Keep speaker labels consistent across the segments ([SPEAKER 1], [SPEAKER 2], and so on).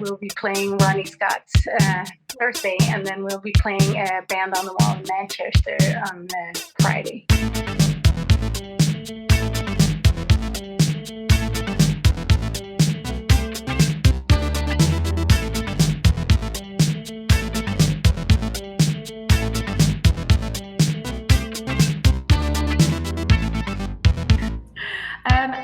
[SPEAKER 1] we'll be playing Ronnie Scott's Thursday, and then we'll be playing a Band on the Wall in Manchester on Friday.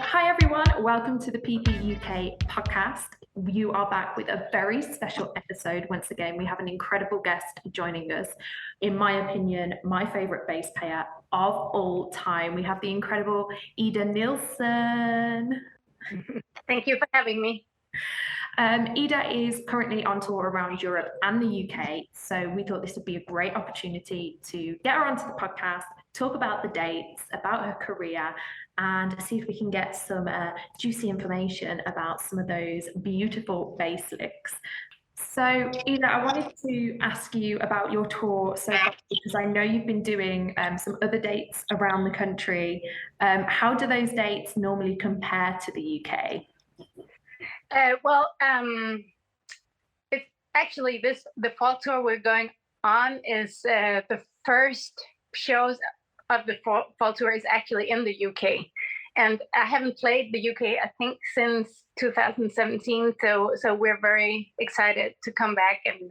[SPEAKER 2] Hi everyone, welcome to the PPUK Podcast. You are back with a very special episode. Once again, we have an incredible guest joining us. In my opinion, my favorite bass player of all time. We have the incredible Ida Nielsen.
[SPEAKER 1] Thank you for having me.
[SPEAKER 2] Ida is currently on tour around Europe and the UK, so we thought this would be a great opportunity to get her onto the podcast, talk about the dates, about her career, and see if we can get some juicy information about some of those beautiful bass licks. So, Ida, I wanted to ask you about your tour so far, because I know you've been doing some other dates around the country. How do those dates normally compare to the UK?
[SPEAKER 1] It's actually the fall tour we're going on is the first shows of the fall tour is actually in the UK, and I haven't played the UK I think since 2017. So we're very excited to come back and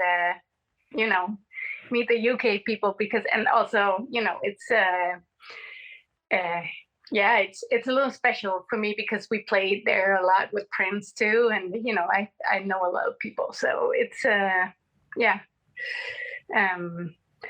[SPEAKER 1] meet the UK people, because and also it's it's a little special for me because we played there a lot with Prince too, and I know a lot of people, so it's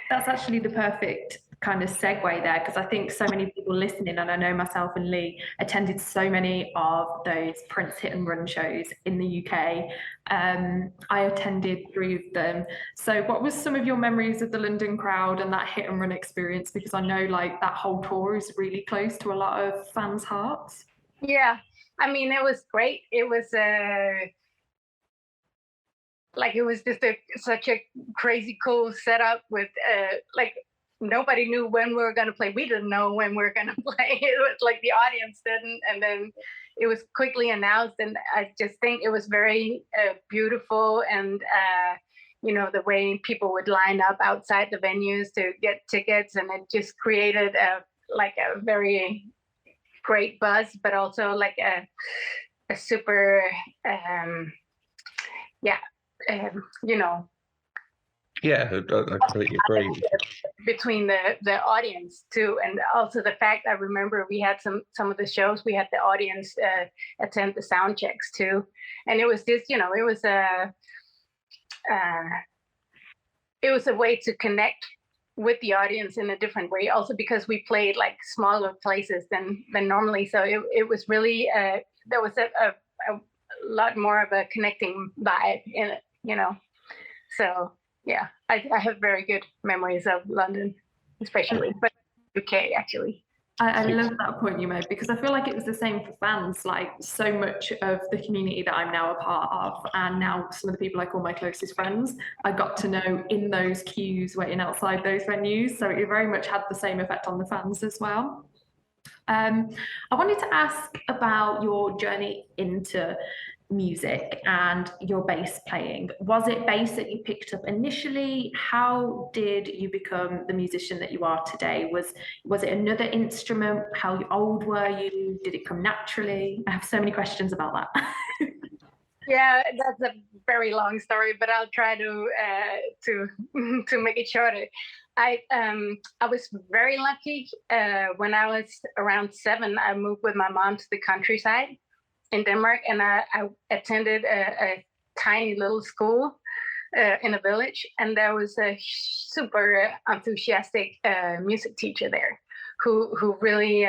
[SPEAKER 2] That's actually the perfect kind of segue there, because I think so many people listening, and I know myself and Lee attended so many of those Prince hit and run shows in the UK. I attended 3 of them. So what was some of your memories of the London crowd and that hit and run experience? Because I know like that whole tour is really close to a lot of fans' hearts.
[SPEAKER 1] Yeah, I mean, it was great. It was it was just such a crazy cool setup with nobody knew when we were going to play. We didn't know when we were going to play. It was like the audience didn't, and then it was quickly announced, and I just think it was very beautiful, and the way people would line up outside the venues to get tickets, and it just created a very great buzz, but also like a super
[SPEAKER 3] Yeah, I completely agree.
[SPEAKER 1] Between the audience too, and also the fact, I remember we had some of the shows, we had the audience attend the sound checks too, and it was just it was a way to connect with the audience in a different way, also because we played like smaller places than normally, so it was really there was a lot more of a connecting vibe in it, so yeah, I have very good memories of London, especially, but UK actually.
[SPEAKER 2] I love that point you made, because I feel like it was the same for fans. Like so much of the community that I'm now a part of, and now some of the people I call my closest friends, I got to know in those queues waiting outside those venues. So it very much had the same effect on the fans as well. I wanted to ask about your journey into music and your bass playing. Was it bass that you picked up initially? How did you become the musician that you are today? Was it another instrument? How old were you? Did it come naturally? I have so many questions about that.
[SPEAKER 1] Yeah, that's a very long story, but I'll try to make it shorter. I was very lucky. When I was around 7, I moved with my mom to the countryside in Denmark, and I attended a tiny little school in a village, and there was a super enthusiastic music teacher there who really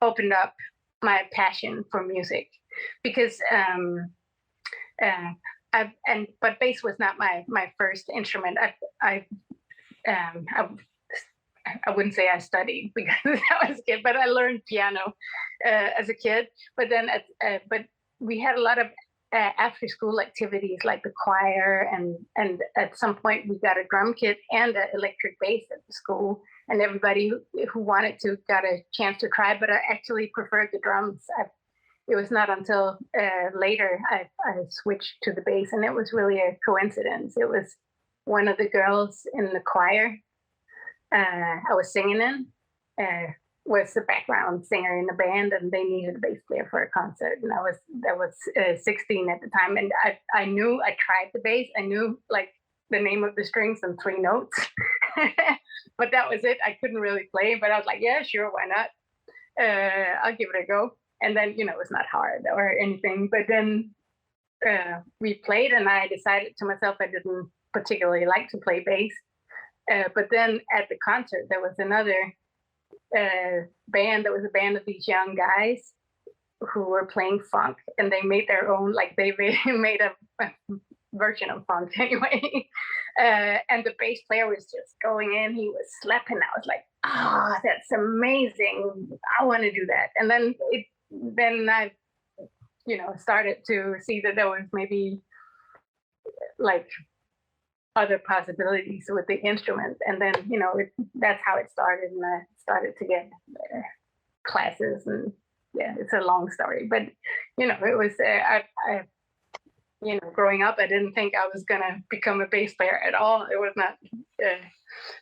[SPEAKER 1] opened up my passion for music, because but bass was not my first instrument. I wouldn't say I studied because I was a kid, but I learned piano as a kid. But then, but we had a lot of after school activities like the choir, and at some point we got a drum kit and an electric bass at the school, and everybody who wanted to got a chance to try. But I actually preferred the drums. it was not until later I switched to the bass, and it was really a coincidence. It was one of the girls in the choir I was singing in was the background singer in the band, and they needed a bass player for a concert. And I was 16 at the time, and I knew, I tried the bass. I knew like the name of the strings and 3 notes, but that was it. I couldn't really play, but I was like, yeah, sure, why not? I'll give it a go. And then, you know, it's not hard or anything. But then we played, and I decided to myself I didn't particularly like to play bass. But then at the concert, there was another band. There was a band of these young guys who were playing funk, and they made their own, like they made a version of funk anyway. And the bass player was just going in. He was slapping. I was like, oh, that's amazing. I want to do that. And then I, you know, started to see that there was maybe like other possibilities with the instrument. And then, you know, that's how it started. And I started to get classes, and yeah, it's a long story, but you know, it was, I you know, growing up, I didn't think I was going to become a bass player at all. It was not,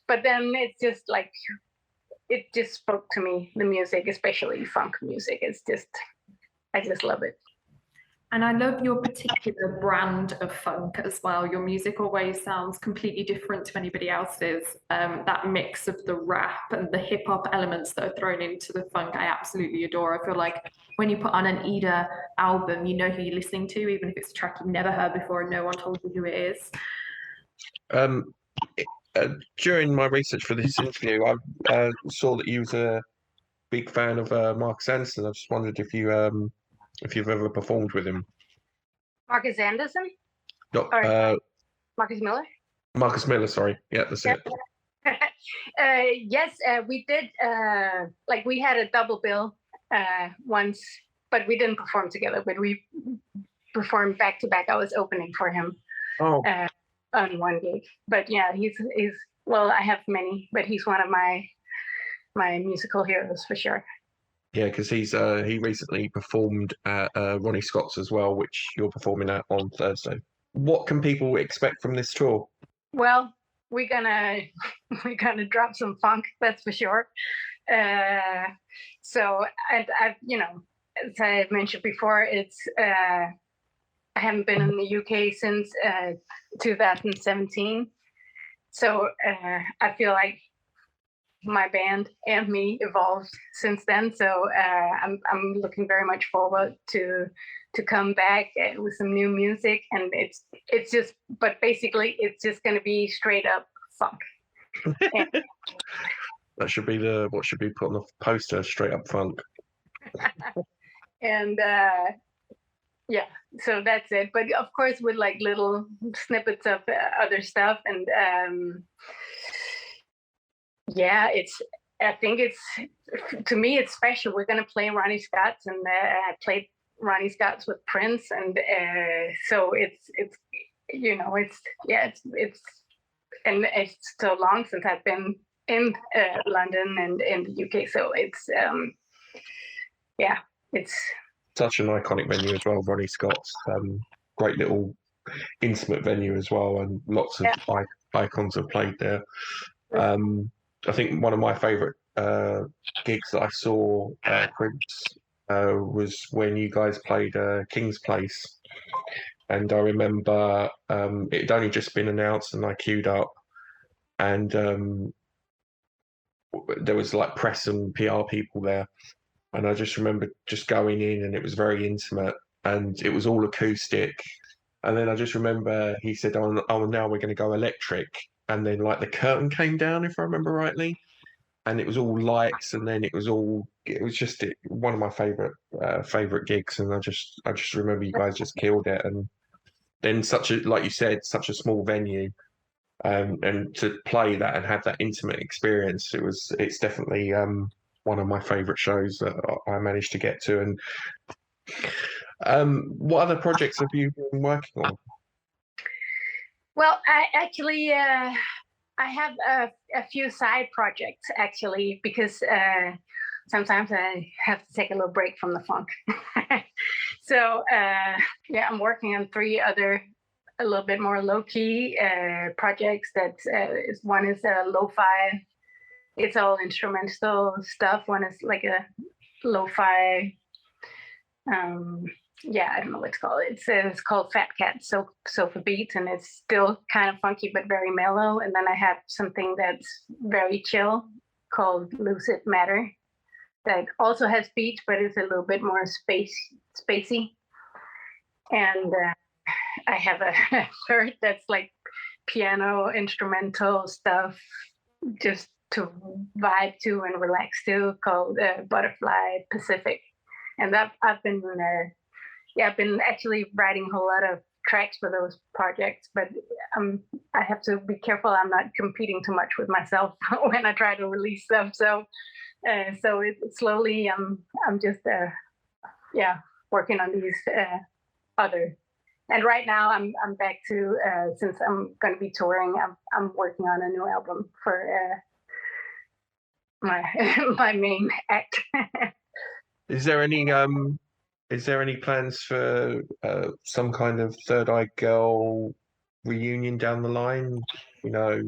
[SPEAKER 1] but then it's just like, it just spoke to me, the music, especially funk music. It's just, I just love it.
[SPEAKER 2] And I love your particular brand of funk as well. Your music always sounds completely different to anybody else's. That mix of the rap and the hip hop elements that are thrown into the funk, I absolutely adore. I feel like when you put on an Ida album, you know who you're listening to, even if it's a track you've never heard before and no one told you who it is.
[SPEAKER 3] During my research for this interview, I saw that you was a big fan of Marcus Anderson. I just wondered if you've ever performed with him.
[SPEAKER 1] Marcus Anderson?
[SPEAKER 3] No,
[SPEAKER 1] Marcus Miller?
[SPEAKER 3] Marcus Miller, sorry. Yeah, that's it.
[SPEAKER 1] Yes, we did. Like we had a double bill once, but we didn't perform together. But we performed back to back. I was opening for him on one gig. But yeah, he's well, I have many, but he's one of my musical heroes for sure.
[SPEAKER 3] Yeah, because he recently performed at Ronnie Scott's as well, which you're performing at on Thursday. What can people expect from this tour?
[SPEAKER 1] Well, we're gonna drop some funk, that's for sure. So I've, you know, as I mentioned before, it's I haven't been in the UK since 2017. So I feel like my band and me evolved since then. So I'm looking very much forward to come back with some new music, and it's just, but basically it's just going to be straight up funk.
[SPEAKER 3] That should be what should be put on the poster, straight up funk.
[SPEAKER 1] And yeah, so that's it. But of course, with like little snippets of other stuff, and yeah, I think to me it's special. We're gonna play Ronnie Scott's, and I played Ronnie Scott's with Prince, and so it's you know, it's and it's so long since I've been in London and in the UK, so it's yeah, it's
[SPEAKER 3] such an iconic venue as well. Ronnie Scott's, great little intimate venue as well, and lots of icons have played there. I think one of my favourite gigs that I saw Prince was when you guys played King's Place, and I remember it had only just been announced, and I queued up, and there was like press and PR people there, and I just remember just going in, and it was very intimate, and it was all acoustic, and then I just remember he said, "Oh, now we're going to go electric." And then like the curtain came down, if I remember rightly, and it was all lights, and then it was just one of my favorite gigs, and I just remember you guys just killed it, and then like you said, such a small venue, and to play that and have that intimate experience, it's definitely one of my favorite shows that I managed to get to. And what other projects have you been working on?
[SPEAKER 1] Well, I actually I have a few side projects actually, because sometimes I have to take a little break from the funk. So I'm working on 3 other a little bit more low-key projects. That one is lo-fi. It's all instrumental stuff. One is like a lo-fi. I don't know what it's called. It's called Fat Cat Sofa Beats, and it's still kind of funky but very mellow. And then I have something that's very chill called Lucid Matter that also has beats, but it's a little bit more spacey. And I have a third that's like piano instrumental stuff, just to vibe to and relax to, called Butterfly Pacific. And that I've been actually writing a whole lot of tracks for those projects, but I have to be careful I'm not competing too much with myself when I try to release them. So it slowly I'm just working on these other. And right now I'm back to since I'm going to be touring, I'm working on a new album for my main act.
[SPEAKER 3] Is there any plans for some kind of Third Eye Girl reunion down the line? You know,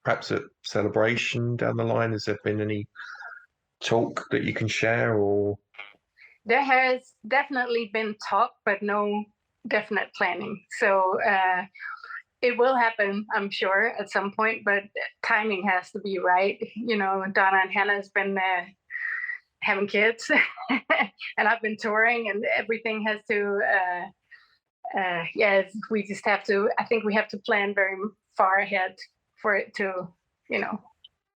[SPEAKER 3] perhaps a celebration down the line. Has there been any talk that you can share? Or
[SPEAKER 1] there has definitely been talk, but no definite planning. So it will happen, I'm sure, at some point, but timing has to be right. You know, Donna and Hannah's been having kids and I've been touring, and everything has to we just have to, I think we have to plan very far ahead for it to, you know.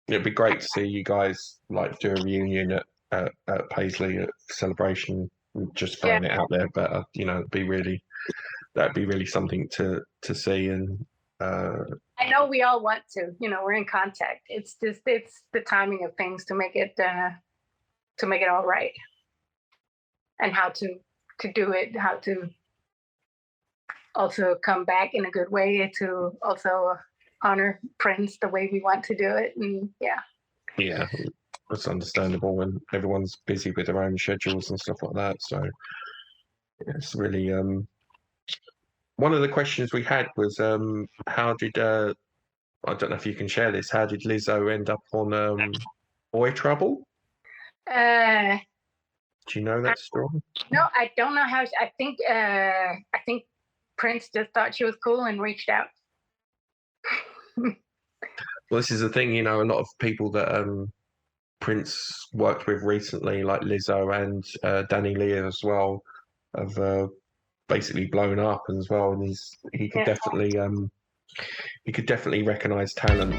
[SPEAKER 3] It'd be great to see you guys like do a reunion at Paisley at Celebration. Just throwing it out there, but you know, that'd be really something to see. And
[SPEAKER 1] I know we all want to, you know, we're in contact. It's the timing of things to make it all right, and how to do it, how to also come back in a good way to also honor Prince the way we want to do it. And
[SPEAKER 3] yeah, it's understandable when everyone's busy with their own schedules and stuff like that. So it's really one of the questions we had was how did I don't know if you can share this, how did Lizzo end up on Boy Trouble? Do you know that story?
[SPEAKER 1] No, I don't know how. I think Prince just thought she was cool and reached out.
[SPEAKER 3] Well, this is the thing, you know, a lot of people that Prince worked with recently, like Lizzo and Danny Lee as well, have basically blown up as well, and he could definitely recognize talent.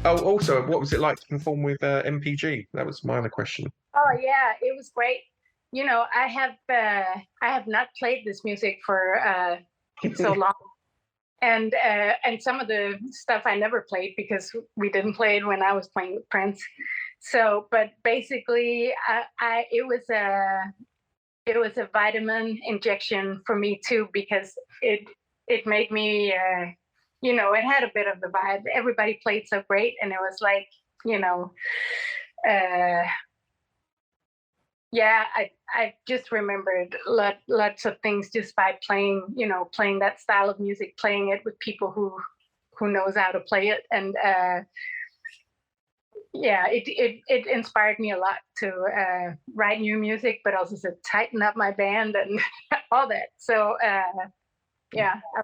[SPEAKER 3] Oh, also, what was it like to perform with MPG? That was my other question.
[SPEAKER 1] Oh yeah, it was great. You know, I have not played this music for so long, and some of the stuff I never played because we didn't play it when I was playing with Prince. So, but basically, it was a vitamin injection for me too, because it made me. You know, it had a bit of the vibe. Everybody played so great, and it was like, you know, I just remembered lots of things just by playing that style of music, playing it with people who knows how to play it, and it inspired me a lot to write new music, but also to tighten up my band and all that. So I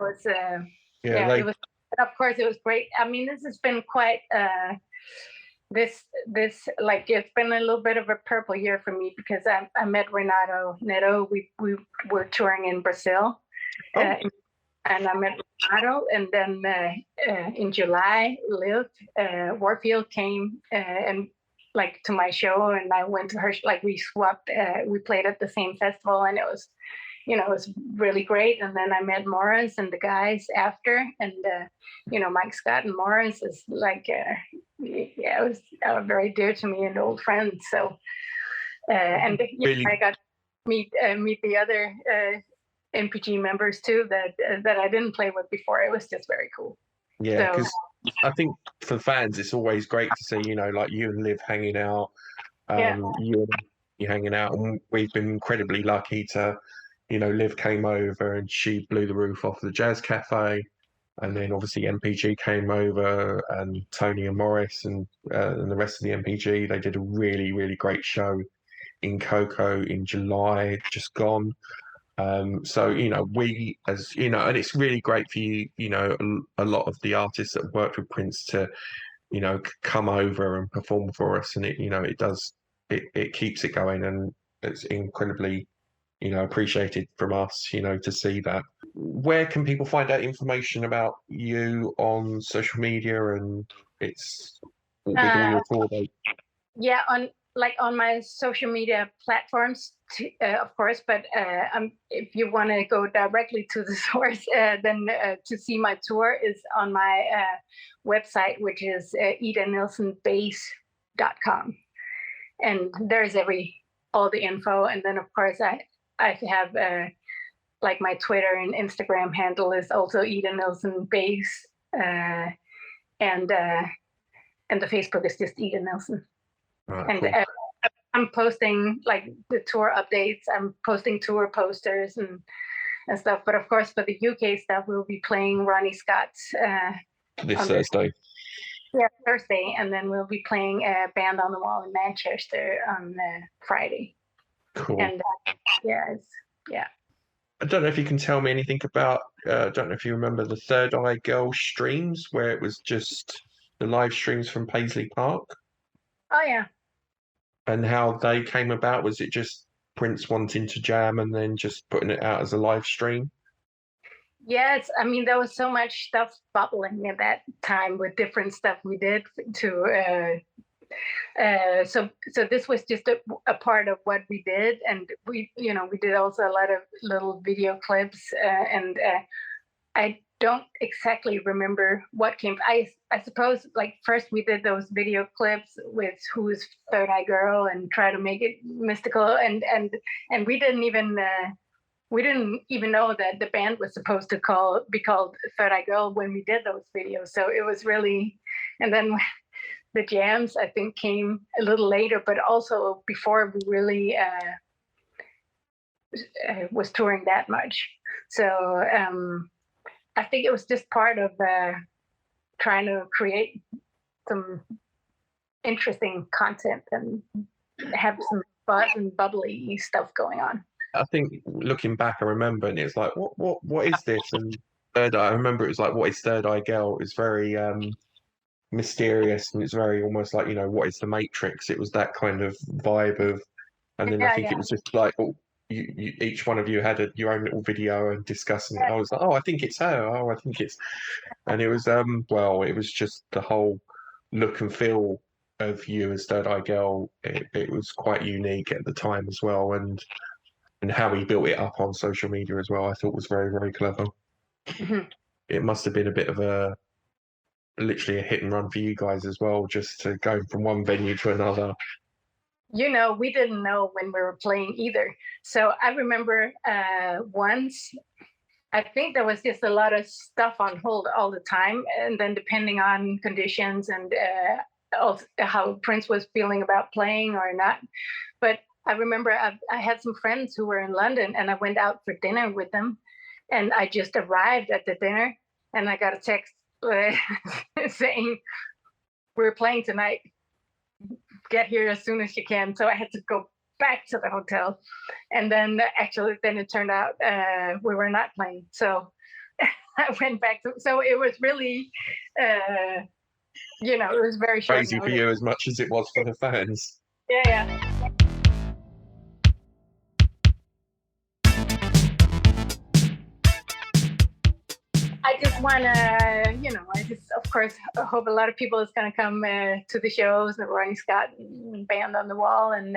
[SPEAKER 1] was. It was, of course, it was great. I mean, this has been quite this like, it's been a little bit of a purple year for me, because I met Renato Neto. We were touring in Brazil, and I met Renato, and then in July, Liv Warfield came and like to my show, and I went to her. Like, we swapped. We played at the same festival, and it was. You know, it was really great. And then I met Morris and the guys after, and you know, Mike Scott and Morris is like, it was very dear to me and old friends. So, and really? I got to meet the other MPG members too that I didn't play with before. It was just very cool.
[SPEAKER 3] Yeah, because I think for fans, it's always great to see, like you and Liv hanging out, you and me hanging out, and we've been incredibly lucky to, Liv came over and she blew the roof off the Jazz Cafe, and then obviously MPG came over, and Tony and Morris and the rest of the MPG, they did a really, really great show in Coco in July, just gone. So, we as, and it's really great for you, a lot of the artists that worked with Prince to, come over and perform for us. And it keeps it going, and it's incredibly, appreciated from us, to see that. Where can people find out information about you on social media and it's with all your tour dates?
[SPEAKER 1] Yeah, on my social media platforms, of course, but if you want to go directly to the source, then to see my tour is on my website, which is idanielsenbase.com. And there's all the info. And then, of course, I have my Twitter and Instagram handle is also idanielsenbase. And the Facebook is just Ida Nielsen. And
[SPEAKER 3] cool.
[SPEAKER 1] I'm posting the tour updates. I'm posting tour posters and stuff. But of course, for the UK stuff, we'll be playing Ronnie Scott's
[SPEAKER 3] this Thursday.
[SPEAKER 1] Thursday, and then we'll be playing Band on the Wall in Manchester on Friday.
[SPEAKER 3] Cool.
[SPEAKER 1] And
[SPEAKER 3] I don't know if you can tell me anything about. I don't know if you remember the Third Eye Girl streams, where it was just the live streams from Paisley Park.
[SPEAKER 1] Oh yeah.
[SPEAKER 3] And how they came about. Was it just Prince wanting to jam and then just putting it out as a live stream?
[SPEAKER 1] Yes, I mean, there was so much stuff bubbling at that time with different stuff we did to. So this was just a part of what we did, and we did also a lot of little video clips, and I don't exactly remember what came. I suppose first we did those video clips with Who's Third Eye Girl and try to make it mystical, and we didn't even know that the band was supposed to be called Third Eye Girl when we did those videos. So it was really, and then the jams I think came a little later, but also before we really was touring that much. So I think it was just part of trying to create some interesting content and have some buzz and bubbly stuff going on.
[SPEAKER 3] I think looking back, I remember, and it's like, what is this? And Third Eye, I remember it was like, what is Third Eye Girl? It's very mysterious, and it's very almost like, what is the Matrix? It was that kind of vibe of, and then I think it was just like, you each one of you had your own little video and discussing it. I was like, I think it's her. I think it's, and it was it was just the whole look and feel of you as Third Eye Girl. It was quite unique at the time as well, and how he built it up on social media as well, I thought was very, very clever.
[SPEAKER 1] Mm-hmm.
[SPEAKER 3] It must have been a bit of literally a hit and run for you guys as well, just to go from one venue to another.
[SPEAKER 1] We didn't know when we were playing either. So I remember once, I think there was just a lot of stuff on hold all the time. And then depending on conditions and also how Prince was feeling about playing or not. But I remember I had some friends who were in London, and I went out for dinner with them. And I just arrived at the dinner, and I got a text saying, "We're playing tonight. Get here as soon as you can." So I had to go back to the hotel. And then it turned out we were not playing. So I went back so it was really, it was very short
[SPEAKER 3] crazy for you as much as it was for the fans.
[SPEAKER 1] Yeah. I just want to, of course, hope a lot of people is going to come to the shows, the Ronnie Scott Band on the Wall. And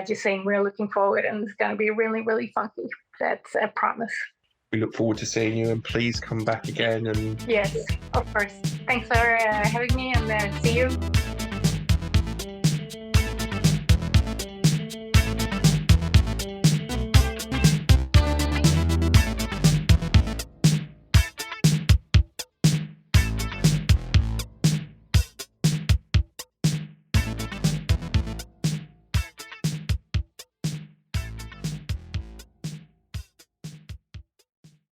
[SPEAKER 1] just saying we're looking forward, and it's going to be really, really funky. That's a promise.
[SPEAKER 3] We look forward to seeing you, and please come back again. And
[SPEAKER 1] yes, of course. Thanks for having me, and see you.